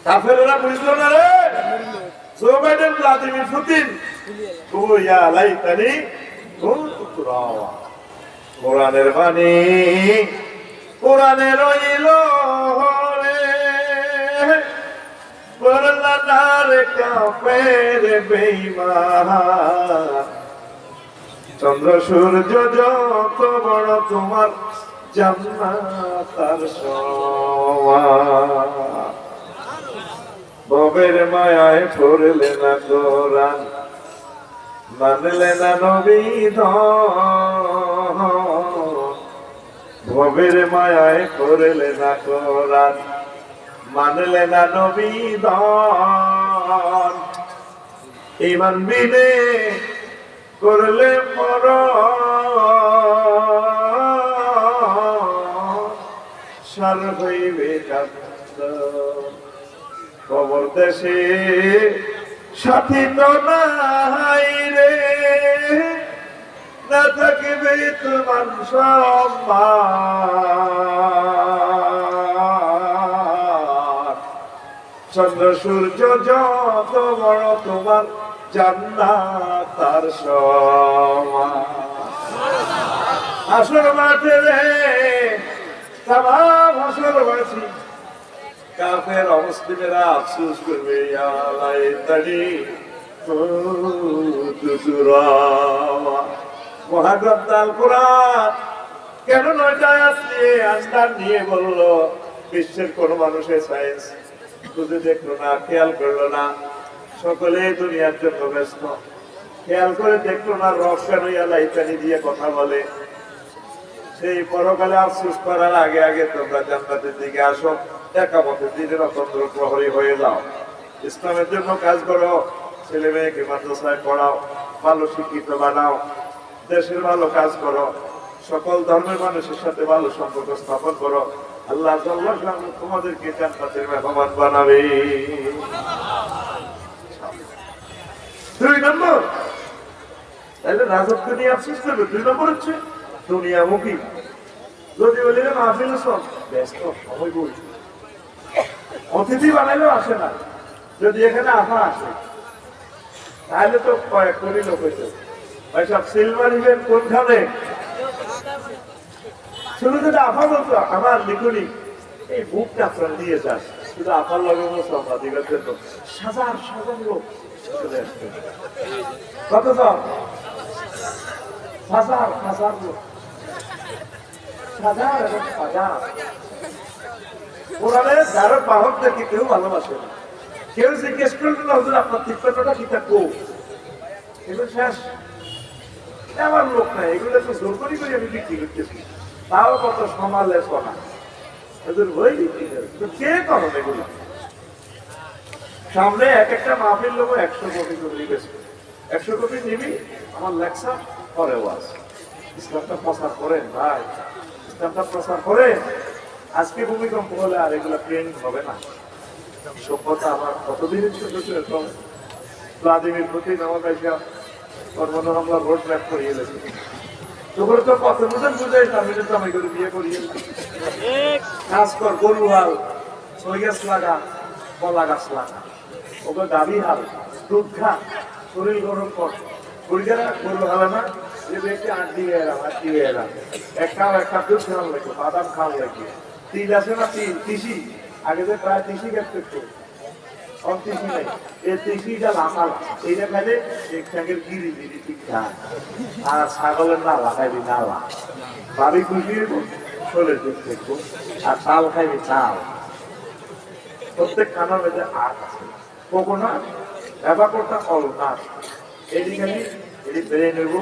কাফেররা বুঝলো না রে জো বাইডেন ভ্লাদিমির পুতিন ইয়া লাইতানি কুনতু তুরাবা কোরআনের বাণী কোরআনের রইল রে বরলার কাফের বেঈমান চন্দ্র সূর্য যত বড় তোমার জান্নাত তার সমান ভবের মায়ায় পড়লে না কোরআন মানলে না নবী ভবের মায়ায় পড়লে না কোরআন মানলে না নবী ঈমান বিনে করলে সার হইবে কান্দ কবর দেশে সাথী তো নাই রে না থাকিবে তোমার সম্মান চন্দ্র সূর্য যত বড় তোমার জান্নাত তার সমান আসর মাঠে রে তামাম হাসরবাসী কাফের অমুসলিমেরা আফসোস করবে ইয়া লাইতানি কুনতু তুরাবা মহাগ্রন্থ আল কোরআন কেন 9টা আয়াত নিয়ে আন্দাজ নিয়ে বললো বিশ্বের কোন মানুষের সায়েন্স খুঁজে দেখলো না খেয়াল করলো না সকলে দুনিয়ার জন্য ব্যস্ত খেয়াল করে দেখলো না রব কেন ইয়া লাইতানি দিয়ে কথা বলে সেই পরকালে আফসোস করার আগে আগে তোমরা জান্নাতের দিকে আসো একামতের দিনের অতন্ত্র প্রহরী হয়ে যাও ইসলামের জন্য কাজ করো ছেলে মেয়েকে মাদ্রাসায় পড়াও ভালো শিক্ষিত বানাও দেশের ভালো কাজ করো সকল ধর্মের মানুষের সাথে ভালো সম্পর্ক স্থাপন করো আল্লাহ তোমাদেরকে জান্নাতের মেহমান বানাবে 2 নম্বর তাহলে রাজত্ব নিয়ে আফসোস করবে 2 নম্বর হচ্ছে দুনিয়ামুখী যদি বলি মাহফিল সব ব্যস্ত সময় বই অতিথি বানাইলেও আসে না যদি এখানে আফা আসে তাহলে তো কয়েক কোটি লোক হয়েছে সব সিলভার ইভেন্ট কোনখানে শুধু যদি আফা বলতো আমার লিখুনি এই বুকটা আপনার দিয়ে যান শুধু আফার লগে আমরা দিবেন তো হাজার হাজার লোক চলে আসবে কত সব হাজার হাজার লোক হাজার এবং হাজার কোরআনের ধারক বাহকদেরকে কেউ ভালোবাসে না কেউ জিজ্ঞেস করবে না হুজুর আপনার 53টা কিতাব কো এগুলো শেষ আমার লোক নাই এগুলো তো জোর করি করে আমি বিক্রি করতেছি তাও কত সমালোচনা হুজুর বই বিক্রি করে কে করেন এগুলো সামনে এক একটা মাহফিল লোক 100 কোটি করে বেশি 100 কোটি নিবি আমার লেকচার পরে ওয়াজ ইসলামটা প্রচার করেন ভাই ইসলামটা প্রচার করে আজকে ভূমিকম্প হলে আর এগুলো ট্রেনিং হবে না সভ্যতা আমার কতদিনের ছোট এরকম ভ্লাদিমির পুতিন আমাকে কর্মন হামলা রোড ম্যাপ করিয়ে গেছে তোর তো কত বুঝেন বুঝাই আমি তো আমি করে বিয়ে করিয়ে কাজ কর গরু হাল সই গাছ লাগা কলা গাছ লাগা ওকে দাবি হাল দুধ খা শরীর গরম কর গরিবেরা গরু হালে না যে ব্যক্তি আট দিয়ে এলাম একটা দুধ খাওয়ান লাগবে বাদাম খাওয়ান লাগবে তিল আছে না তিসি আগে যে প্রায় তিসি খেতে কম তিসি নাই এই তিসিটা লাফাল এইটা খাইলে এক ট্যাঙ্কের গিরি গিরি ঠিক খায় আর ছাগলের নালা খাইবি নালা বাড়ি খুশি শোলের দুধ দেখবো আর চাল খাইবি চাল প্রত্যেক খানার মধ্যে আট আছে কোকোনাট ব্যাপারটা অলনাট এটি খালি এটি বেড়ে নেবো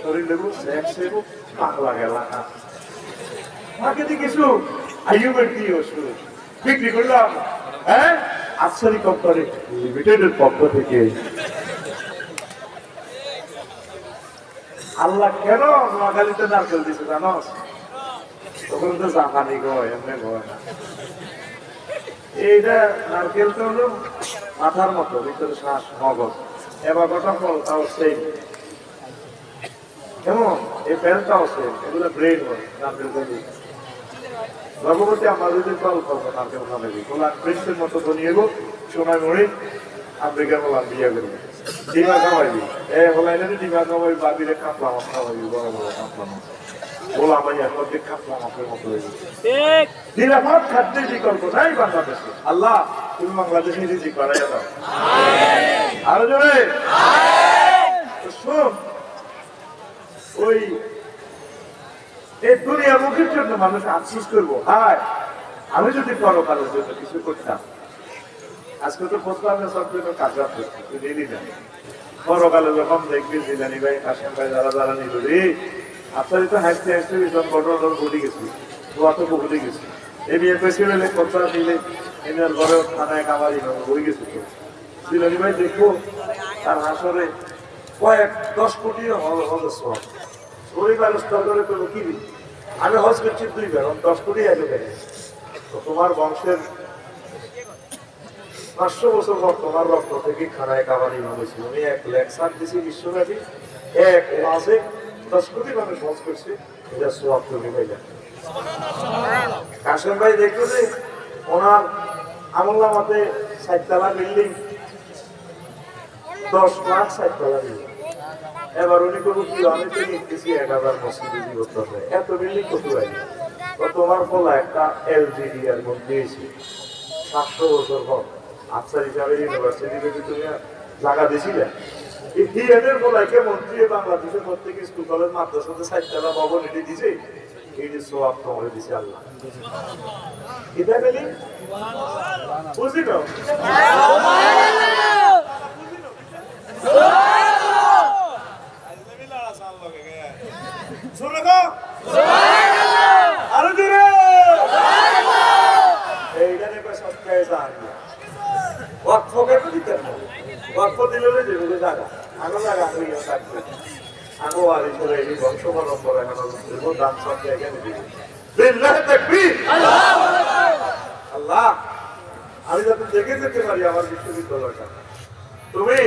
শরীর নেবো স্ন্যাক্স নেবো পাগলা গেলা না মার্কেটে কিছু আইয়ুবের কি ওষুধ বিক্রি করলাম হ্যাঁ আফসারি কোম্পানি লিমিটেডের পক্ষ থেকে আল্লাহ কেন নোয়াখালীতে নারকেল দিছে জানো তখন তো জাপানি গো এমনি গয় না এইটা নারকেল তো হলো মাথার মতো ভিতরে শ্বাস মগজ এবার গোটা ফল তাও সেই কেমন এই প্যান্টটাও সেম এগুলো ব্রেন হয় নারকেল গর্ভবতী আমার যদি কল করবো না কেউ ভাবে বললাম প্রিন্সের মতো ধনিয়ে গো সোনায় মরে আমেরিকা বললাম বিয়ে করবো ডিমা খাওয়াইবি হলাই না ডিমা খাওয়াই বাবিরে কাপড় আমার খাওয়াইবি বড় বড় কাপড় বলা ভাইয়া প্রত্যেক কাপড় আমাকে মতো হয়ে গেছে নিরাপদ খাদ্যের বিকল্প নাই বাংলাদেশে আল্লাহ তুমি বাংলাদেশে রিজিক বাড়াইয়া দাও আরো জোরে শোন ওই এই দুনিয়া মুখের জন্য মানুষ আফসোস করবো হায় আমি যদি পরকালের জন্য কিছু করতাম আজকে তো প্রস্তাবে সব জন্য কাজ তুই নিলি না পরকালে যখন দেখবি জিলানি ভাই কাশেম ভাই যারা যারা নিল রে আপনারই তো হাসতে হাসতে ভীষণ ঘটনা ঘটে গেছি গোয়া তো ঘটে গেছি এই বিয়ে পেয়েছিল কথা দিলে এনার ঘরে থানায় কামারি ঘুরে গেছে তো জিলানি ভাই দেখবো তার হাসরে কয়েক 10 কোটি পরিবার স্তর করে করবো কি আমি হজ করছি 2 বার 10 কোটি আগে দেখে তো তোমার বংশের 500 বছর পর তোমার রক্ত থেকে খানায় কামারি হয়েছিল আমি 1 লাখ সাত দিছি বিশ্বব্যাপী এক মাসে 10 কোটি মানুষ হজ করছে এটা সোয়াব তুমি পাইলে কাশেম ভাই দেখলো যে ওনার আমল্লামাতে 60 তলা বিল্ডিং 10 লাখ 60 তলা বিল্ডিং এবার উনি করবো কি আমি তো নিতেছি 1000 মসজিদে জীবত এত বিল্ডিং করতে পারি তোমার ফলা একটা এলজিডি এর মধ্যে এসে 700 বছর পর আফসার হিসাবে ইউনিভার্সিটিতে তুমি জায়গা দিয়েছিলে এই থিয়েটার ফলাইকে মন্ত্রী বাংলাদেশের প্রত্যেক স্কুল কলেজ মাদ্রাসাতে 60 টাকা ভবন এটি দিছে এই যে সোয়াব তোমার দিছে আল্লাহ এটা গেলি বুঝলি তো আল্লাহ আমি যাতে দেখে যেতে পারি আমার বিশ্ববিদ্যালয়টা তুমি